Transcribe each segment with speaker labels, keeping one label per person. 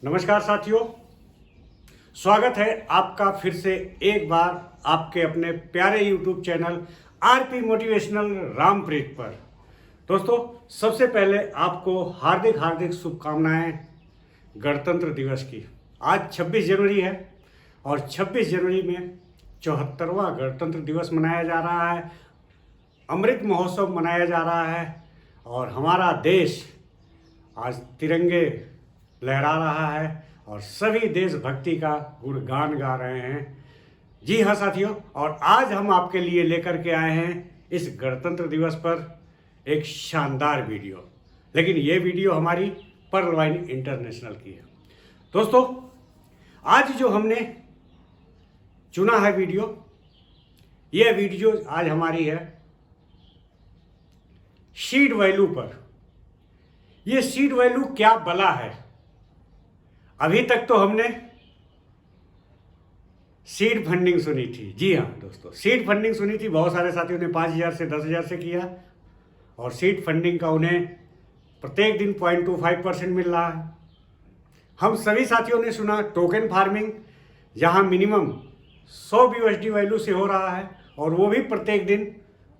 Speaker 1: नमस्कार साथियों, स्वागत है आपका फिर से एक बार आपके अपने प्यारे YouTube channel RP motivational Rampreet पर। दोस्तों, सबसे पहले आपको हार्दिक हार्दिक शुभकामनाएं गणतंत्र दिवस की। आज 26 जनवरी है और 26 जनवरी में 74वां गणतंत्र दिवस मनाया जा रहा है। अमृत महोत्सव मनाया जा रहा है और हमारा देश आज तिरंगे लहरा रहा है और सभी देशभक्ति का गुणगान गा रहे हैं। जी हाँ साथियों, और आज हम आपके लिए लेकर के आए हैं इस गणतंत्र दिवस पर एक शानदार वीडियो। लेकिन ये वीडियो हमारी पर्ल वाइन इंटरनेशनल की है। दोस्तों, आज जो हमने चुना है वीडियो, यह वीडियो आज हमारी है सीड वैल्यू पर। यह सीड वैल्यू क्या बला है? अभी तक तो हमने सीड फंडिंग सुनी थी। जी हाँ दोस्तों, सीड फंडिंग सुनी थी। बहुत सारे साथियों ने 5,000 से 10,000 से किया और सीड फंडिंग का उन्हें प्रत्येक दिन 0.25% मिल रहा है। हम सभी साथियों ने सुना टोकन फार्मिंग, जहाँ मिनिमम 100 BUSD वैल्यू से हो रहा है और वो भी प्रत्येक दिन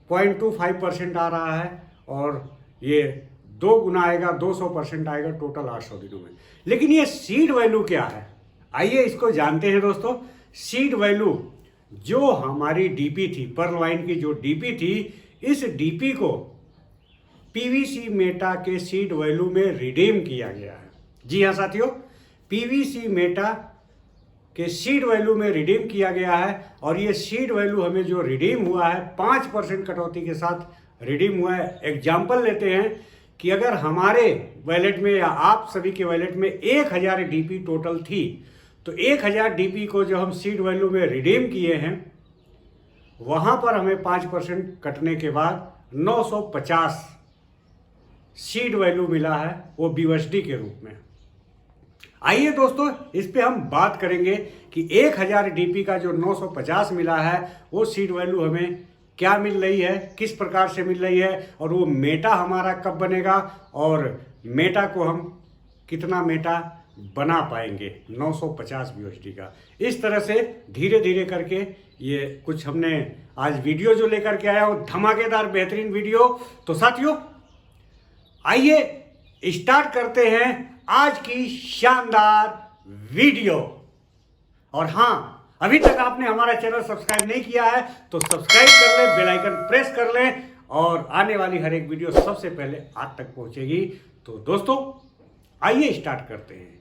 Speaker 1: 0.25% आ रहा है और ये 2 गुना आएगा, 200% आएगा टोटल 800 दिनों में। लेकिन ये सीड वैल्यू क्या है, आइए इसको जानते हैं दोस्तों। सीड वैल्यू जो हमारी डीपी थी, पर्ल वाइन की जो डीपी थी, इस डीपी को पीवीसी मेटा के सीड वैल्यू में रिडीम किया गया है। जी हाँ साथियों, पीवीसी मेटा के सीड वैल्यू में रिडीम किया गया है और ये सीड वैल्यू हमें जो रिडीम हुआ है 5% कटौती के साथ रिडीम हुआ है। एग्जाम्पल लेते हैं कि अगर हमारे वैलेट में या आप सभी के वैलेट में 1000 डीपी टोटल थी, तो 1000 डीपी को जो हम सीड वैल्यू में रिडीम किए हैं, वहाँ पर हमें 5% कटने के बाद 950 सीड वैल्यू मिला है, वो BUSD के रूप में। आइए दोस्तों, इस पे हम बात करेंगे कि 1000 डीपी का जो 950 मिला है, वो सीड वैल्यू हमें क्या मिल रही है, किस प्रकार से मिल रही है और वो मेटा हमारा कब बनेगा और मेटा को हम कितना मेटा बना पाएंगे 950 BUSD का। इस तरह से धीरे धीरे करके ये कुछ हमने आज वीडियो जो लेकर के आया, वो धमाकेदार बेहतरीन वीडियो। तो साथियों, आइए स्टार्ट करते हैं आज की शानदार वीडियो। और हाँ, अभी तक आपने हमारा चैनल सब्सक्राइब नहीं किया है तो सब्सक्राइब कर लें, बेल आइकन प्रेस कर लें और आने वाली हर एक वीडियो सबसे पहले आप तक पहुंचेगी। तो दोस्तों, आइए स्टार्ट करते हैं।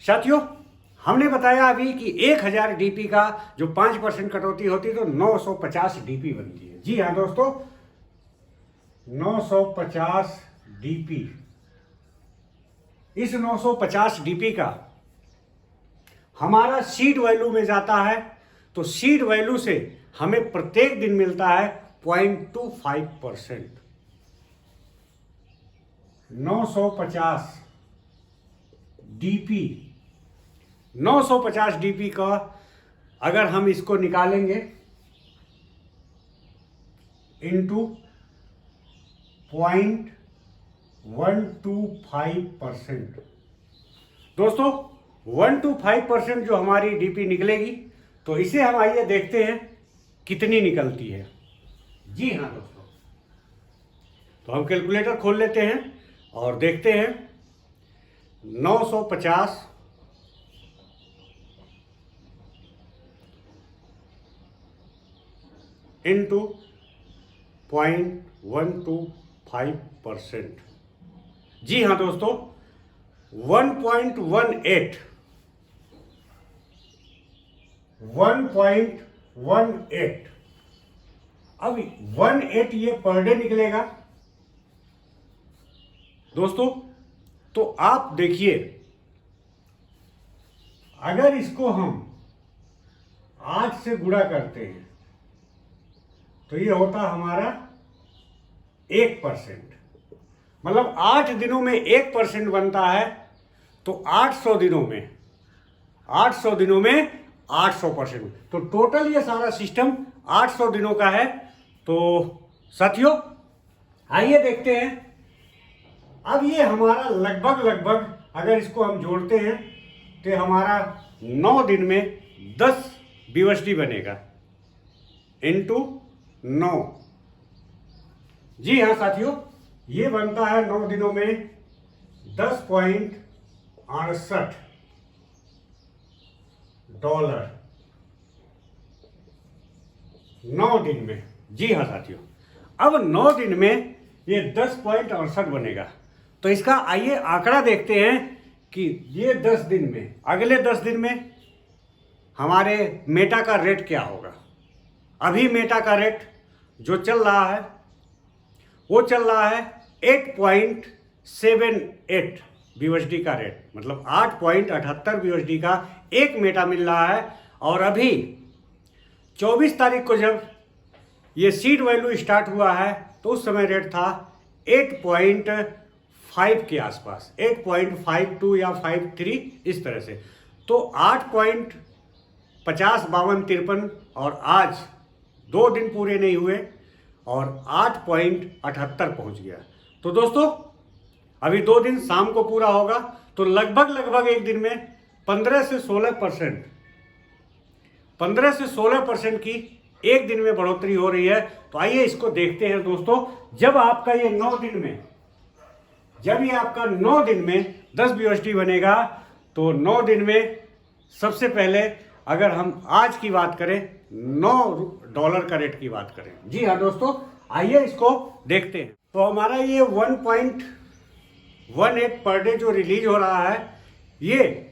Speaker 1: साथियों, हमने बताया अभी कि 1000 डीपी का जो 5% कटौती होती है तो 950 डीपी बनती है। जी हाँ दोस्तों, 950 डीपी। इस 950 डीपी का हमारा सीड वैल्यू में जाता है, तो सीड वैल्यू से हमें प्रत्येक दिन मिलता है 0.25%। 950 डीपी, 950 डीपी का अगर हम इसको निकालेंगे इंटू 0.125%, दोस्तों 125% जो हमारी डीपी निकलेगी, तो इसे हम आइए देखते हैं कितनी निकलती है। जी हाँ दोस्तों, तो हम कैलकुलेटर खोल लेते हैं और देखते हैं 950 इंटू 0.125%। जी हाँ दोस्तों, 1.18। 1.18। अब 18 ये पर डे निकलेगा दोस्तों। तो आप देखिए, अगर इसको हम 8 से गुणा करते हैं तो ये होता हमारा 1%। मतलब 8 दिनों में 1% बनता है, तो 800 दिनों में 800%। तो टोटल ये सारा सिस्टम 800 दिनों का है। तो साथियों आइए देखते हैं। अब ये हमारा लगभग अगर इसको हम जोड़ते हैं तो हमारा 9 दिन में 10 BUSD बनेगा इंटू 9। जी हाँ साथियों, ये बनता है 9 दिनों में 10.68 डॉलर 9 दिन में। जी हाँ साथियों, अब 9 दिन में ये 10.68 बनेगा। तो इसका आइए आंकड़ा देखते हैं कि ये 10 दिन में, अगले 10 दिन में हमारे मेटा का रेट क्या होगा। अभी मेटा का रेट जो चल रहा है वो चल रहा है 8.78 BUSD का रेट, मतलब 8.78 BUSD का एक मेटा मिल रहा है। और अभी 24 तारीख को जब ये सीड वैल्यू स्टार्ट हुआ है तो उस समय रेट था 8.5 के आसपास, 8.52 या 53 इस तरह से। तो 8.50 52 53 और आज 2 दिन पूरे नहीं हुए और 8.78 पहुंच गया। तो दोस्तों अभी 2 दिन शाम को पूरा होगा, तो लगभग एक दिन में 15 से 16% की एक दिन में बढ़ोतरी हो रही है। तो आइए इसको देखते हैं दोस्तों। जब आपका ये 9 दिन में, जब ये आपका 9 दिन में 10 BUSD बनेगा, तो 9 दिन में सबसे पहले अगर हम आज की बात करें, $9 का रेट की बात करें। जी हाँ दोस्तों, आइए इसको देखते हैं। तो हमारा ये 1.18 पर डे जो रिलीज हो रहा है, ये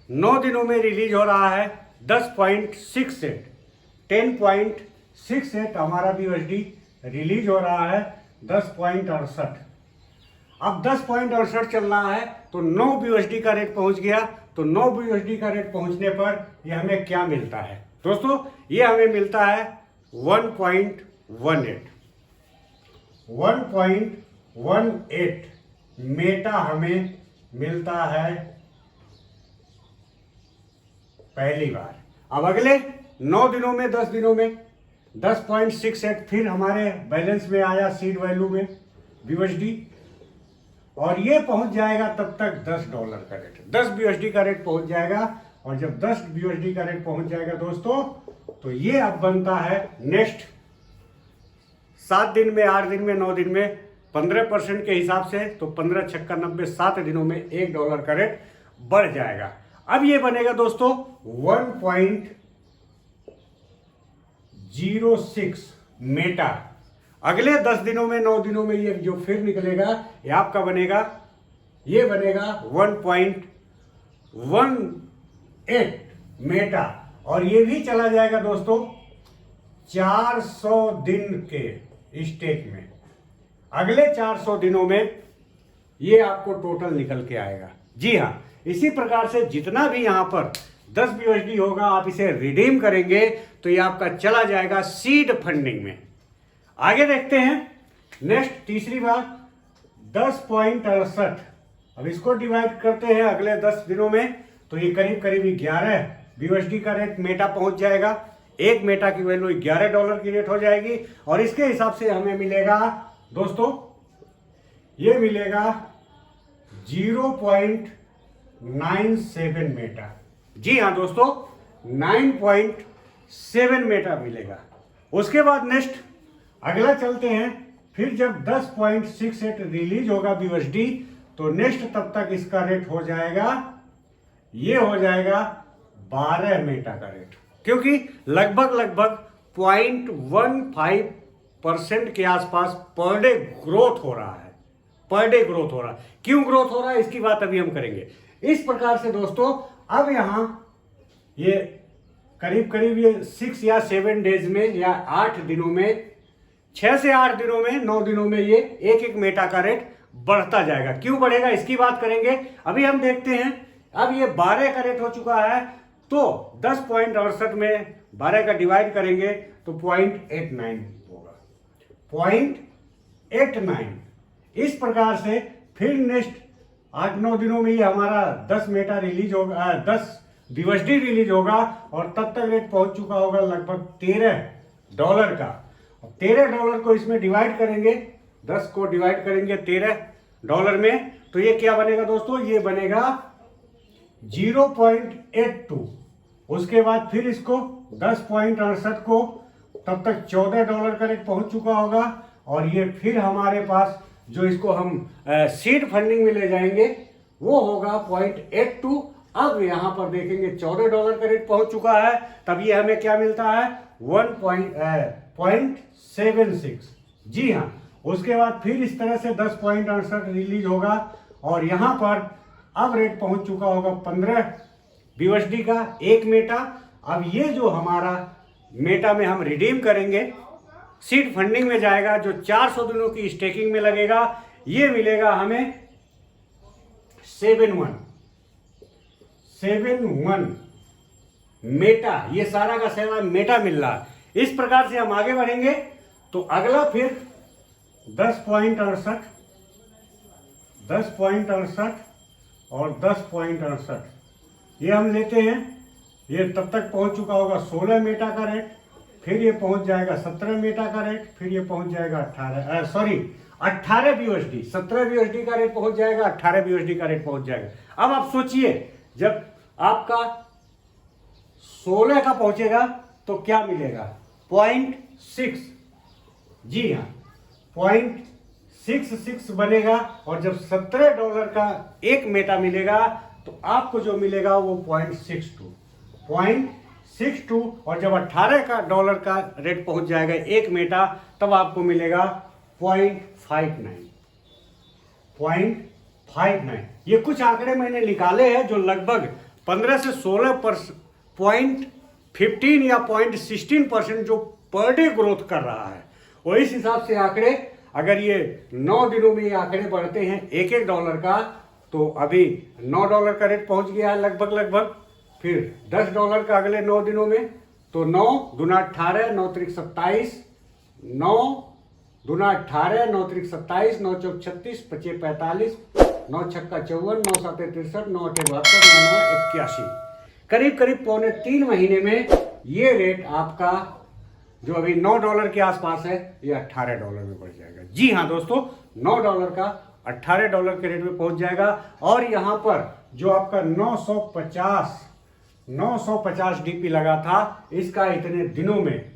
Speaker 1: 9 दिनों में रिलीज हो रहा है 10.68 हमारा BUSD रिलीज हो रहा है 10.68। अब 10.68 चल रहा है तो 9 BUSD का रेट पहुंच गया। तो 9 BUSD का रेट पहुंचने पर ये हमें क्या मिलता है दोस्तों? ये हमें मिलता है 1.18 मेटा हमें मिलता है पहली बार। अब अगले 9 दिनों में 10 दिनों में 10.68 फिर हमारे बैलेंस में आया सीड वैल्यू में BUSD, और ये पहुंच जाएगा तब तक $10 का रेट, 10 BUSD का रेट पहुंच जाएगा। और जब 10 BUSD का रेट पहुंच जाएगा दोस्तों, तो ये अब बनता है नेक्स्ट 7 दिन में, 8 दिन में, 9 दिन में 15% के हिसाब से। तो 15 छक्का 90, 7 दिनों में $1 का रेट बढ़ जाएगा। अब ये बनेगा दोस्तों 1.06 मेटा। अगले 10 दिनों में, 9 दिनों में ये जो फिर निकलेगा, ये आपका बनेगा, ये बनेगा 1.18 मेटा। और ये भी चला जाएगा दोस्तों 400 दिन के स्टेक में। अगले 400 दिनों में ये आपको टोटल निकल के आएगा। जी हाँ, इसी प्रकार से जितना भी यहां पर 10 BUSD होगा, आप इसे रिडीम करेंगे तो ये आपका चला जाएगा सीड फंडिंग में। आगे देखते हैं नेक्स्ट तीसरी बात 10.68। अब इसको डिवाइड करते हैं अगले 10 दिनों में, तो ये करीब 11 BUSD का रेट मेटा पहुंच जाएगा। एक मेटा की वैल्यू $11 की रेट हो जाएगी। और इसके हिसाब से हमें मिलेगा दोस्तों, ये मिलेगा 0.97 मेटा। जी हाँ दोस्तों, 9.7 मेटा मिलेगा। उसके बाद नेक्स्ट अगला चलते हैं। फिर जब 10.68 रिलीज होगा BUSD, तो नेक्स्ट तब तक इसका रेट हो जाएगा, ये हो जाएगा 12 मेटा का रेट, क्योंकि लगभग 0.15% के आसपास पर डे ग्रोथ हो रहा है। क्यों ग्रोथ हो रहा है इसकी बात अभी हम करेंगे। इस प्रकार से दोस्तों अब यहां ये करीब ये 6 या 7 डेज में या 8 दिनों में, 6 से 8 दिनों में, 9 दिनों में ये एक मेटा का रेट बढ़ता जाएगा। क्यों बढ़ेगा इसकी बात करेंगे। अभी हम देखते हैं, अब ये 12 का रेट हो चुका है, तो 10.68 में 12 का डिवाइड करेंगे तो 0.89 होगा। 0.89 इस प्रकार से फिर नेक्स्ट 8-9 दिनों में ये हमारा 10 मेटा रिलीज होगा, 10 BUSD रिलीज होगा और तब तक रेट पहुंच चुका होगा लगभग $13 का। $13 को इसमें डिवाइड करेंगे, 10 को डिवाइड करेंगे $13 में, तो ये क्या बनेगा दोस्तों, ये बनेगा 0.82। उसके बाद फिर इसको 10.68 को तब तक $14 का रेट पहुंच चुका होगा और ये फिर हमारे पास जो इसको हम सीड फंडिंग में ले जाएंगे वो होगा 0.82। अब यहां पर देखेंगे $14 का रेट पहुंच चुका है, तब ये हमें क्या मिलता है 1.76। जी हाँ, उसके बाद फिर इस तरह से 10.68 रिलीज होगा और यहां पर अब रेट पहुंच चुका होगा 15 BUSD का 1 मेटा। अब ये जो हमारा मेटा में हम रिडीम करेंगे, सीड फंडिंग में जाएगा, जो 400 दिनों की स्टेकिंग में लगेगा, ये मिलेगा हमें 7-1 मेटा। ये सारा का सारा मेटा मिल रहा है। इस प्रकार से हम आगे बढ़ेंगे तो अगला फिर 10.68 और 10.68 ये हम लेते हैं। ये तब तक पहुंच चुका होगा 16 मेटा का रेट, फिर ये पहुंच जाएगा 17 मेटा का रेट, फिर ये पहुंच जाएगा 18 BUSD। 17 BUSD का रेट पहुंच जाएगा, 18 BUSD का रेट पहुंच जाएगा। अब आप सोचिए, जब आपका 16 का पहुंचेगा तो क्या मिलेगा 0.6। जी हाँ, 0.66 बनेगा और जब $17 का 1 मेटा मिलेगा तो आपको जो मिलेगा वो 0.62 और जब $18 का रेट पहुंच जाएगा 1 मेटा तब आपको मिलेगा 0.59। ये कुछ आंकड़े मैंने निकाले हैं जो लगभग 15 से 16.15 या 0.16% जो पर डे ग्रोथ कर रहा है। और इस हिसाब से आंकड़े, अगर ये 9 दिनों में ये आंकड़े बढ़ते हैं $1 का, तो अभी $9 का रेट पहुंच गया है लगभग। फिर $10 का अगले 9 दिनों में, तो 9 दूना 18, 9 त्रिक 27, 9 दूना 18, 9 त्रिक 27, 9 चौक 36, 25 45, 9 छक्का 54, 9 साते 63, 9 अठे 72, 9 81। करीब 3.25 महीने में ये रेट आपका जो अभी $9 के आसपास है ये $18 में बढ़ जाएगा। जी हाँ दोस्तों, $9 का $18 के रेट में पहुंच जाएगा। और यहाँ पर जो आपका 950 DP लगा था, इसका इतने दिनों में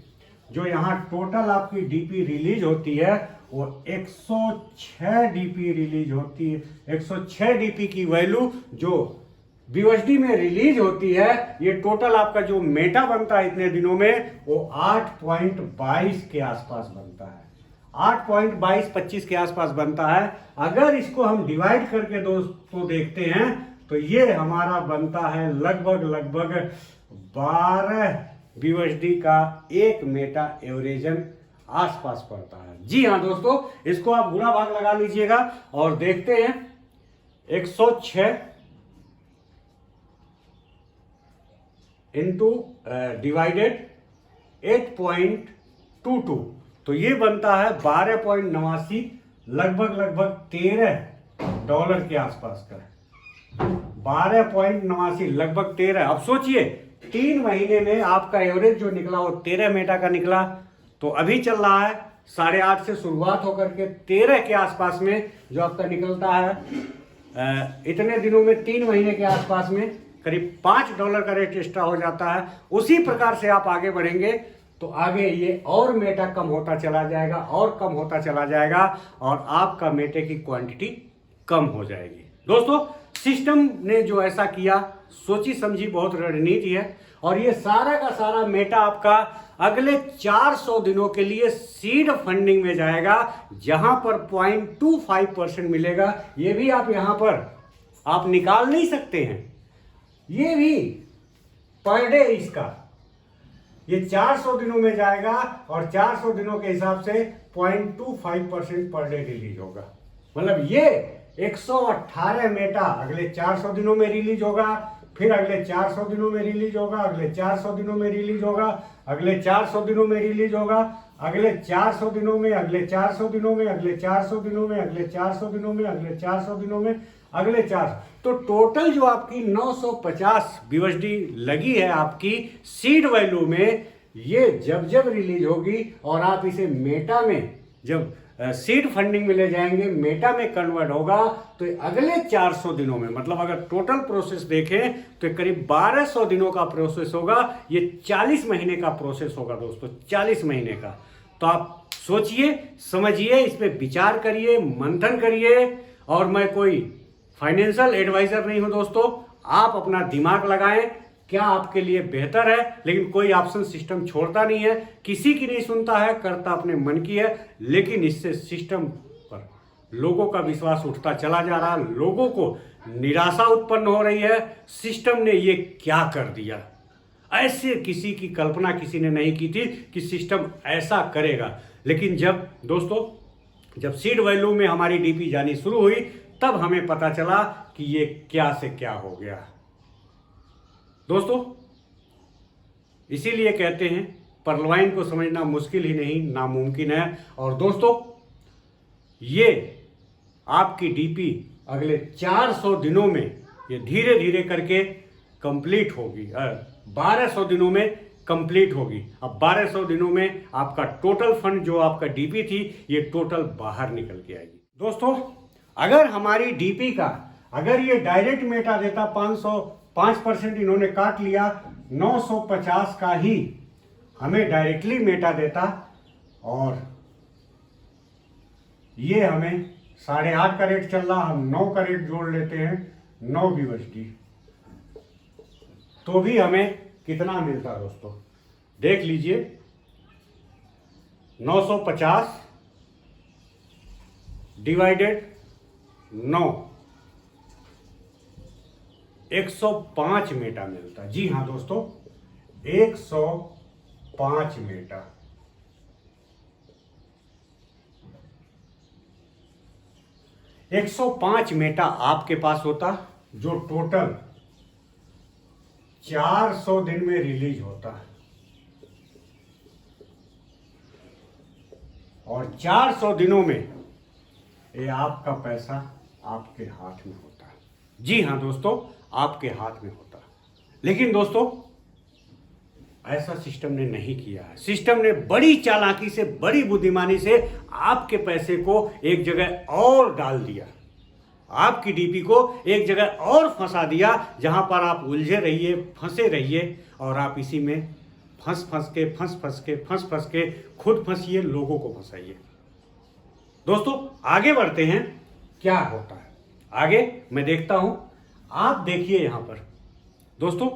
Speaker 1: जो यहाँ टोटल आपकी DP रिलीज होती है वो 106 DP रिलीज होती है। 106 DP की वैल्यू जो BUSD में रिलीज होती है, ये टोटल आपका जो मेटा बनता है इतने दिनों में वो 8.22 के आसपास बनता है। 8.22-25 के आसपास बनता है। अगर इसको हम डिवाइड करके दोस्तों देखते हैं तो ये हमारा बनता है लगभग 12 BUSD का 1 मेटा एवरेजन आसपास पड़ता है। जी हाँ दोस्तों, इसको आप बुरा भाग लगा लीजिएगा और देखते हैं 106 इंटू डिवाइडेड 8.22, तो ये बनता है 12.89, लगभग $13 के आसपास का। 12.89 लगभग 13। अब सोचिए 3 महीने में आपका एवरेज जो निकला वो 13 मेटा का निकला, तो अभी चल रहा है 8.5 से शुरुआत होकर के 13 के आसपास में जो आपका निकलता है। इतने दिनों में 3 महीने के आसपास में करीब $5 का रेट एक्स्ट्रा हो जाता है। उसी प्रकार से आप आगे बढ़ेंगे तो आगे ये और मेटा कम होता चला जाएगा और कम होता चला जाएगा और आपका मेटे की क्वांटिटी कम हो जाएगी। दोस्तों, सिस्टम ने जो ऐसा किया, सोची समझी बहुत रणनीति है और ये सारा का सारा मेटा आपका अगले 400 दिनों के लिए सीड फंडिंग में जाएगा, जहां पर 0.25% मिलेगा। ये भी आप यहां पर आप निकाल नहीं सकते हैं, ये भी पर डे इसका ये 400 दिनों में जाएगा और 400 दिनों के हिसाब से 0.25% पर डे रिलीज होगा। मतलब ये 118 मेटा अगले 400 दिनों में रिलीज होगा, फिर अगले 400 दिनों में रिलीज होगा, अगले 400 दिनों में रिलीज होगा, अगले 400 दिनों में रिलीज होगा अगले 400 दिनों में, अगले 400 दिनों में, अगले 400 दिनों में, अगले 400 दिनों में, अगले 400 दिनों में, अगले 400। तो टोटल जो आपकी 950 बीएसडी लगी है आपकी सीड वैल्यू में, ये जब जब रिलीज होगी और आप इसे मेटा में जब सीड फंडिंग में ले जाएंगे, मेटा में कन्वर्ट होगा, तो अगले 400 दिनों में, मतलब अगर टोटल प्रोसेस देखें तो करीब 1200 दिनों का प्रोसेस होगा। ये 40 महीने का प्रोसेस होगा दोस्तों, 40 महीने का। तो आप सोचिए, समझिए, इस पर विचार करिए, मंथन करिए। और मैं कोई फाइनेंशियल एडवाइजर नहीं हूं दोस्तों, आप अपना दिमाग लगाएं क्या आपके लिए बेहतर है, लेकिन कोई ऑप्शन सिस्टम छोड़ता नहीं है, किसी की नहीं सुनता है, करता अपने मन की है। लेकिन इससे सिस्टम पर लोगों का विश्वास उठता चला जा रहा है, लोगों को निराशा उत्पन्न हो रही है। सिस्टम ने ये क्या कर दिया, ऐसे किसी की कल्पना किसी ने नहीं की थी कि सिस्टम ऐसा करेगा। लेकिन जब दोस्तों, जब सीड वैल्यू में हमारी डीपी जानी शुरू हुई, तब हमें पता चला कि ये क्या से क्या हो गया दोस्तों। इसीलिए कहते हैं परलवाइन को समझना मुश्किल ही नहीं, नामुमकिन है। और दोस्तों, ये आपकी डीपी अगले 400 दिनों में ये धीरे धीरे करके कंप्लीट होगी, 1200 दिनों में कंप्लीट होगी। अब 1200 दिनों में आपका टोटल फंड जो आपका डीपी थी, ये टोटल बाहर निकल के आएगी दोस्तों। अगर हमारी डीपी का, अगर ये डायरेक्ट मेटा देता 5% इन्होंने काट लिया, 950 का ही हमें डायरेक्टली मेटा देता, और ये हमें 8.5 का रेट चल रहा, हम 9 का रेट जोड़ लेते हैं, 9 बीएसडी, तो भी हमें कितना मिलता दोस्तों, देख लीजिए। 950 डिवाइडेड 9, 105 मेटा मिलता। जी हाँ दोस्तों, 105 मेटा। एक 105 मेटा आपके पास होता, जो टोटल 400 दिन में रिलीज होता, और 400 दिनों में ये आपका पैसा आपके हाथ में होता। जी हाँ दोस्तों, आपके हाथ में होता। लेकिन दोस्तों, ऐसा सिस्टम ने नहीं किया है। सिस्टम ने बड़ी चालाकी से, बड़ी बुद्धिमानी से आपके पैसे को एक जगह और डाल दिया, आपकी डीपी को एक जगह और फंसा दिया, जहां पर आप उलझे रहिए, फंसे रहिए, और आप इसी में फंस फंस के खुद फंसिए, लोगों को फंसाइए। दोस्तों, आगे बढ़ते हैं, क्या होता है आगे मैं देखता हूं। आप देखिए यहां पर दोस्तों,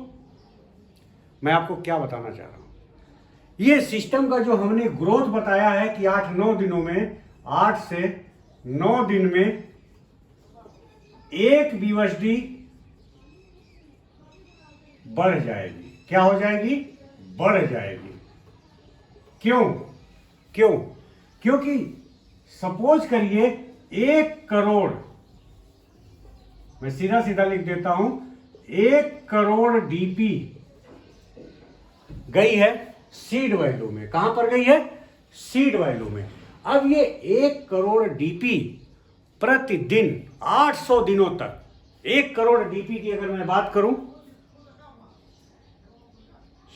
Speaker 1: मैं आपको क्या बताना चाह रहा हूं। ये सिस्टम का जो हमने ग्रोथ बताया है कि 8-9 दिनों में, 8 से 9 दिन में 1 बीएसडी बढ़ जाएगी। क्या हो जाएगी? बढ़ जाएगी। क्यों? क्योंकि सपोज करिए 1 करोड़, मैं सीधा सीधा लिख देता हूं, 1 करोड़ डीपी गई है सीड वैल्यू में। कहां पर गई है? सीड वैल्यू में। अब ये 1 करोड़ डीपी प्रतिदिन 800 दिनों तक, 1 करोड़ डीपी की अगर मैं बात करूं,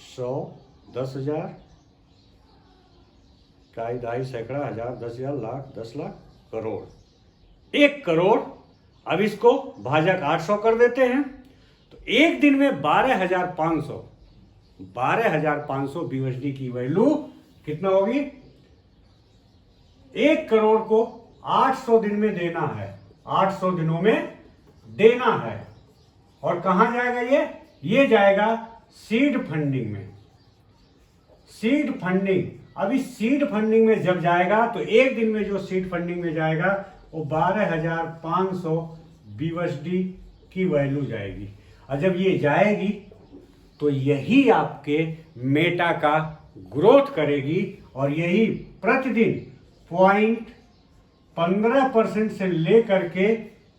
Speaker 1: 100, 10,000, 2.5 सैकड़ा, 1,000, 10,000, लाख, 10 लाख, करोड़, 1 करोड़। अब इसको भाजक 800 कर देते हैं, तो एक दिन में 12,500 बीएसडी की वैल्यू कितना होगी? 1 करोड़ को 800 दिन में देना है, 800 दिनों में देना है। और कहां जाएगा ये जाएगा सीड फंडिंग में। सीड फंडिंग, अभी सीड फंडिंग में जब जाएगा, तो एक दिन में जो सीड फंडिंग में जाएगा वो 12,500 बीएसडी की वैल्यू जाएगी। और जब ये जाएगी तो यही आपके मेटा का ग्रोथ करेगी, और यही प्रतिदिन 0.15% से लेकर के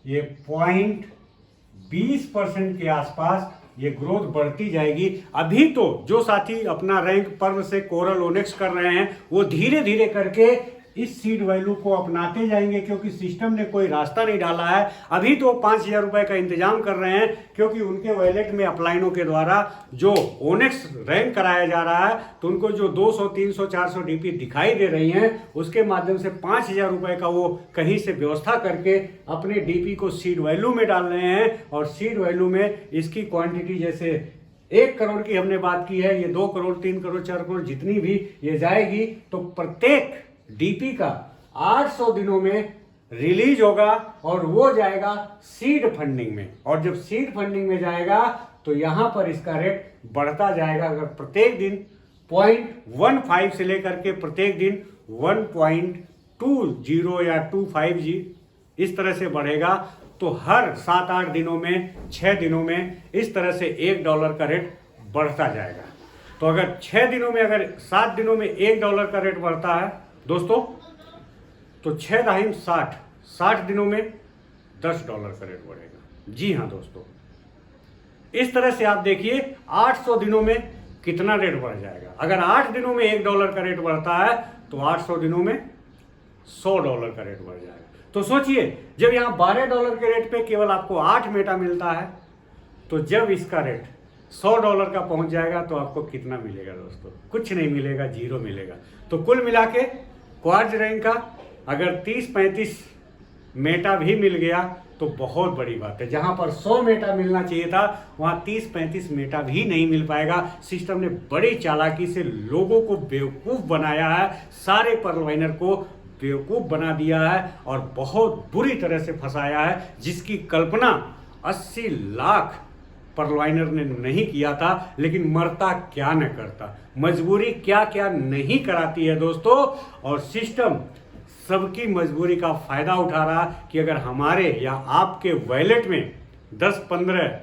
Speaker 1: ये 0.20% के आसपास ये ग्रोथ बढ़ती जाएगी। अभी तो जो साथी अपना रैंक पर्ल से कोरल ओनेक्स कर रहे हैं वो धीरे धीरे करके इस सीड वैल्यू को अपनाते जाएंगे, क्योंकि सिस्टम ने कोई रास्ता नहीं डाला है। अभी तो 5,000 रुपए का इंतजाम कर रहे हैं, क्योंकि उनके वॉलेट में अपलाइनों के द्वारा जो ओनेक्स रैंक कराया जा रहा है तो उनको जो 200, 300, 400 डीपी दिखाई दे रही हैं उसके माध्यम से 5,000 रुपए का वो कहीं से व्यवस्था करके अपने डीपी को सीड वैल्यू में डाल रहे हैं। और सीड वैल्यू में इसकी क्वांटिटी जैसे 1 करोड़ की हमने बात की है, ये 2 करोड़, 3 करोड़, 4 करोड़ जितनी भी ये जाएगी तो प्रत्येक डीपी का 800 दिनों में रिलीज होगा और वो जाएगा सीड फंडिंग में। और जब सीड फंडिंग में जाएगा तो यहां पर इसका रेट बढ़ता जाएगा। अगर प्रत्येक दिन 0.15 से लेकर के प्रत्येक दिन 1.20 या 250 इस तरह से बढ़ेगा तो हर 7-8 दिनों में, 6 दिनों में इस तरह से $1 का रेट बढ़ता जाएगा। तो अगर 6 दिनों में, अगर 7 दिनों में $1 का रेट बढ़ता है दोस्तों, तो 6 दाहिम 60 दिनों में $10 का रेट बढ़ेगा। जी हाँ दोस्तों, इस तरह से आप देखिए 800 दिनों में कितना रेट बढ़ जाएगा। अगर 8 दिनों में $1 का रेट बढ़ता है तो 800 दिनों में $100 का रेट बढ़ जाएगा। तो सोचिए, जब यहाँ $12 के रेट पे केवल आपको 8 मेटा मिलता है, तो जब इसका रेट $100 का पहुंच जाएगा तो आपको कितना मिलेगा दोस्तों? कुछ नहीं मिलेगा, 0 मिलेगा। तो कुल मिला के क्वार्ज रैंक का अगर 30-35 मेटा भी मिल गया तो बहुत बड़ी बात है। जहां पर 100 मेटा मिलना चाहिए था वहां 30-35 मेटा भी नहीं मिल पाएगा। सिस्टम ने बड़ी चालाकी से लोगों को बेवकूफ बनाया है, सारे पर्लवाइनर को बेवकूफ बना दिया है और बहुत बुरी तरह से फंसाया है, जिसकी कल्पना 80 लाख पर्लवाइनर ने नहीं किया था। लेकिन मरता क्या न करता, मजबूरी क्या क्या नहीं कराती है दोस्तों। और सिस्टम सबकी मजबूरी का फायदा उठा रहा कि अगर हमारे या आपके वॉलेट में 10, 15,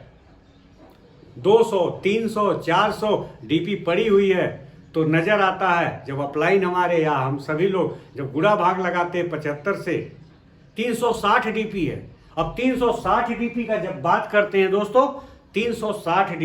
Speaker 1: 200, 300, 400 डीपी पड़ी हुई है तो नजर आता है जब अपलाइन हमारे या हम सभी लोग जब गुड़ा भाग लगाते हैं 75 से 360 डीपी है। अब 360 डीपी का जब बात करते हैं दोस्तों, 360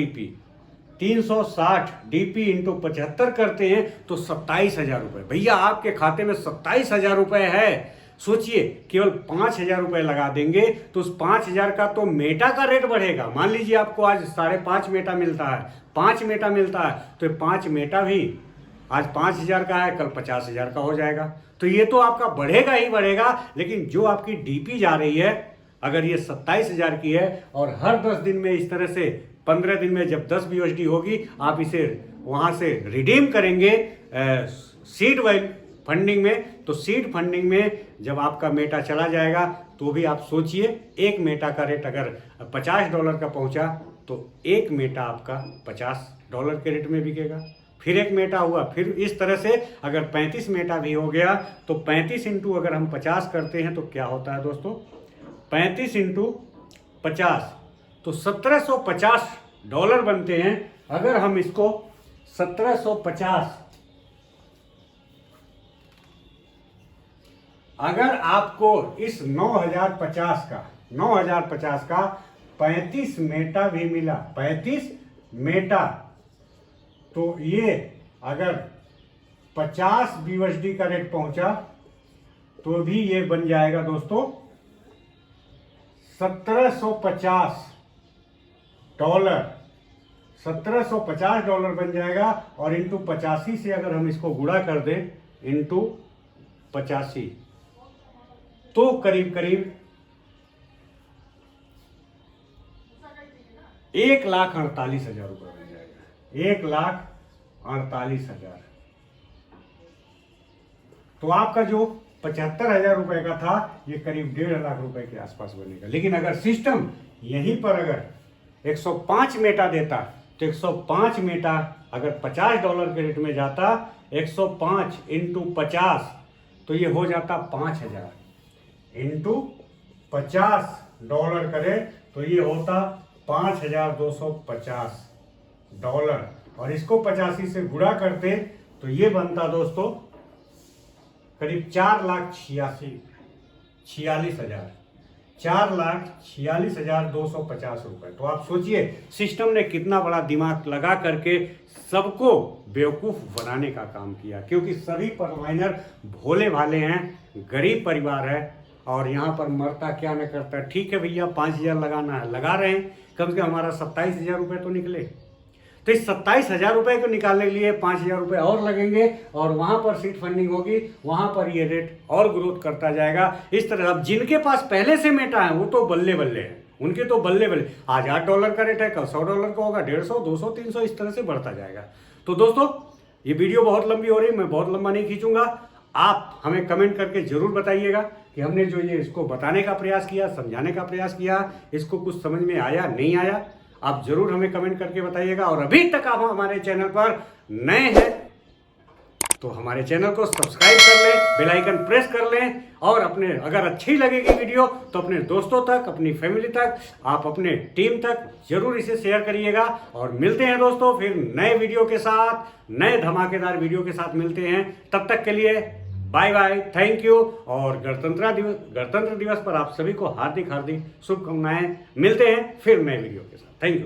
Speaker 1: डीपी इंटू 75 करते हैं तो 27,000 रुपए। भैया आपके खाते में 27,000 रुपए है। सोचिए, केवल 5,000 रुपए लगा देंगे तो उस 5,000 का तो मेटा का रेट बढ़ेगा। मान लीजिए आपको आज 5.5 मेटा मिलता है, 5 मेटा मिलता है, तो 5 मेटा भी आज 5,000 का है, कल 50,000 का हो जाएगा। तो ये तो आपका बढ़ेगा ही बढ़ेगा। लेकिन जो आपकी डीपी जा रही है, अगर ये 27,000 की है और हर 10 दिन में इस तरह से 15 दिन में जब 10 BUSD होगी आप इसे वहां से रिडीम करेंगे सीड फंडिंग में, तो सीड फंडिंग में जब आपका मेटा चला जाएगा तो भी आप सोचिए, एक मेटा का रेट अगर $50 का पहुंचा तो एक मेटा आपका $50 के रेट में बिकेगा। फिर एक मेटा हुआ, फिर इस तरह से अगर 35 मेटा भी हो गया तो 35 इंटू अगर हम 50 करते हैं तो क्या होता है दोस्तों, 35 इंटू 50 तो $1,750 बनते हैं। अगर हम इसको 1750, अगर आपको इस 9,050 का 35 मेटा भी मिला, 35 मेटा, तो ये अगर 50 BUSD का रेट पहुंचा तो भी ये बन जाएगा दोस्तों $1,750 बन जाएगा। और इंटू 85 से अगर हम इसको गुणा कर दें, इंटू 85, तो करीब करीब 1,48,000 रुपये बन जाएगा। 1,48,000। तो आपका जो 75,000 रुपए का था ये करीब 1.5 लाख रुपए के आसपास बनेगा। लेकिन अगर सिस्टम यहीं पर अगर 105 मेटा देता तो 105 मेटा अगर $50 के रेट में जाता, 105 इंटू 50 तो ये हो जाता 5,000 इंटू $50 का रेट, तो ये होता $5,250। और इसको 85 से गुणा करते तो ये बनता दोस्तों करीब 4,46,000। 4,46,250 रुपए। तो आप सोचिए सिस्टम ने कितना बड़ा दिमाग लगा करके सबको बेवकूफ बनाने का काम किया, क्योंकि सभी परवाइनर भोले भाले हैं, गरीब परिवार है और यहाँ पर मरता क्या न करता। ठीक है भैया 5,000 लगाना है, लगा रहे हैं, कम से कम हमारा 27,000 रुपये तो निकले। तो इस 27,000 रुपये को निकालने के लिए 5,000 रुपये और लगेंगे और वहाँ पर सीट फंडिंग होगी, वहाँ पर ये रेट और ग्रोथ करता जाएगा। इस तरह अब जिनके पास पहले से मेटा है वो तो बल्ले बल्ले हैं, उनके तो बल्ले बल्ले। आज $8 का रेट है, कल $100 का होगा, 150, 200, 300 इस तरह से बढ़ता जाएगा। तो दोस्तों ये वीडियो बहुत लंबी हो रही है, मैं बहुत लंबा नहीं खींचूंगा। आप हमें कमेंट करके जरूर बताइएगा कि हमने जो ये इसको बताने का प्रयास किया, समझाने का प्रयास किया, इसको कुछ समझ में आया नहीं आया। आप जरूर हमें कमेंट करके बताइएगा। और अभी तक आप हमारे चैनल पर नए हैं तो हमारे चैनल को सब्सक्राइब कर लें, बेल आइकन प्रेस कर लें और अपने अगर अच्छी लगेगी वीडियो तो अपने दोस्तों तक, अपनी फैमिली तक, आप अपने टीम तक जरूर इसे शेयर करिएगा। और मिलते हैं दोस्तों फिर नए वीडियो के साथ, नए धमाकेदार वीडियो के साथ मिलते हैं। तब तक के लिए बाय बाय, थैंक यू। और गणतंत्र दिवस पर आप सभी को हार्दिक हार्दिक शुभकामनाएं। मिलते हैं फिर नए वीडियो के साथ। Thank you.